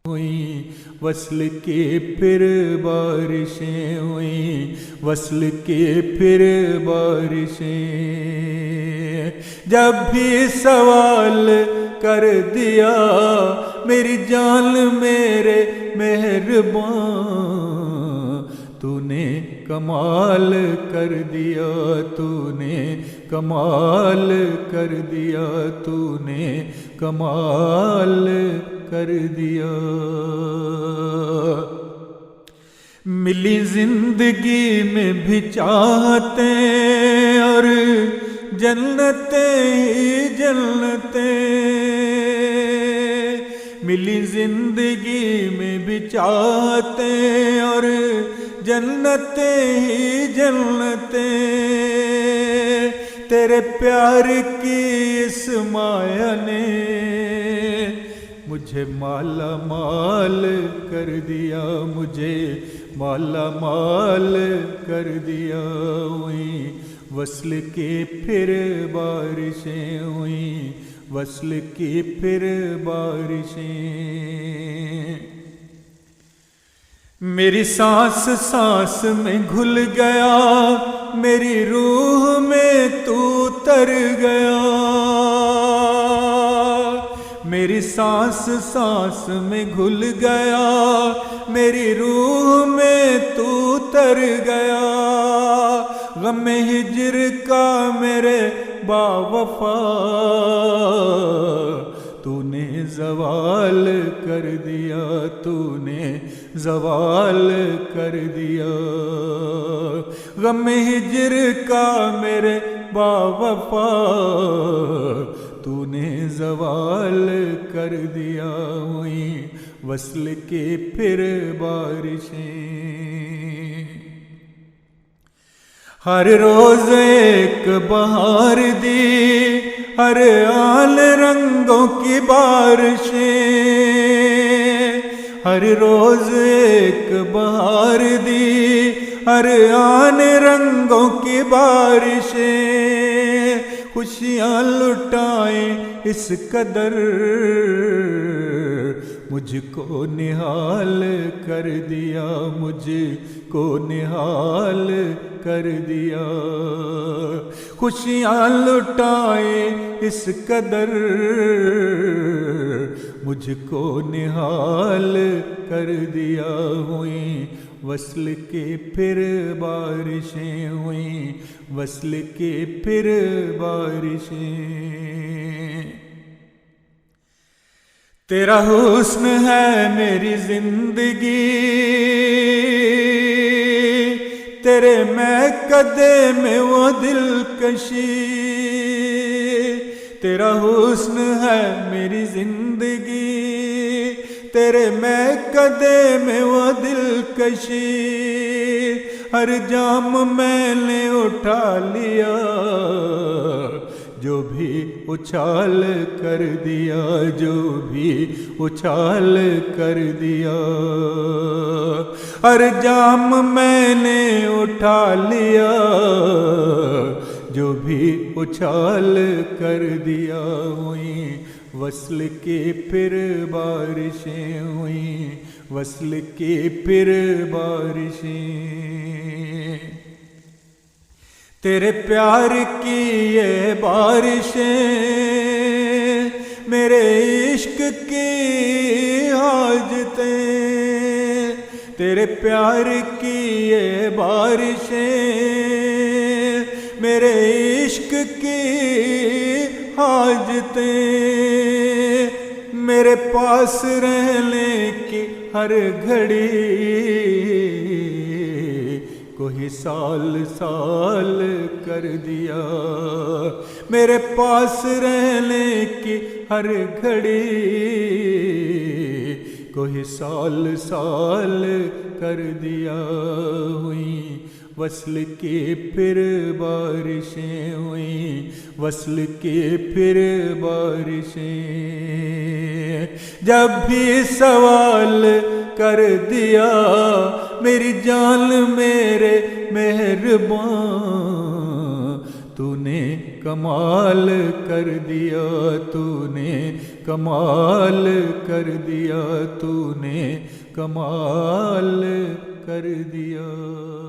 ہوئیں وصل کی پھر بارشیں ہوئیں، وصل کی پھر بارشیں، جب بھی سوال کر دیا میری جان میرے مہربان، تو نے کمال کر دیا، تو نے کمال کر دیا، تو نے کمال کر دیا۔ ملی زندگی میں بھی چاہتیں اور جنتیں ہی جنتیں، ملی زندگی میں بھی چاہتیں اور جنتیں ہی جنتیں، تیرے پیار کی اس مایا نے مجھے مالا مال کر دیا، مجھے مالا مال کر دیا۔ ہوئیں وصل کی پھر بارشیں ہوئیں، وصل کی پھر بارشیں، میری سانس سانس میں گھل گیا، میری روح میں تو اتر گیا، میری سانس سانس میں گھل گیا، میری روح میں تو اتر گیا، غم ہجر کا میرے با وفا تو نے زوال کر دیا، تو نے زوال کر دیا، غم ہجر کا میرے با وفا تو نے زوال کر دیا۔ ہوئیں وصل کی پھر بارشیں، ہر روز ایک بہار دی، ہر آن رنگوں کی بارشیں، ہر روز ایک بہار دی، ہر آن رنگوں کی بارشیں، خوشیاں لٹائیں اس قدر مجھ کو نہال کر دیا، مجھ کو نہال کر دیا، خوشیاں لٹائیں اس قدر مجھ کو نہال کر دیا۔ ہوئیں وصل کی پھر بارشیں ہوئیں، وصل کی پھر بارشیں، تیرا حسن ہے میری زندگی، تیرے مہکدے میں وہ دلکشی، تیرا حسن ہے میری زندگی، تیرے مہکدے میں وہ دلکشی، ہر جام میں نے اٹھا لیا، جو بھی اچھال کر دیا، جو بھی اچھال کر دیا، ہر جام میں نے اٹھا لیا، جو بھی اچھال کر دیا۔ ہوئیں وصل کی پھر بارشیں ہوئیں، وصل کی پھر بارشیں، تیرے پیار کی یہ بارشیں میرے عشق کی حاجتیں، تیرے پیار کی یہ بارشیں میرے عشق کی حاجتیں، میرے پاس رہنے کی ہر گھڑی کوئی سال سال کر دیا، میرے پاس رہنے کی ہر گھڑی کوئی سال سال کر دیا۔ ہوئیں وصل کی پھر بارشیں ہوئیں، وصل کی پھر بارشیں، جب بھی سوال کر دیا میری جان میرے مہربان، تو نے کمال کر دیا، تو نے کمال کر دیا، تو نے کمال کر دیا۔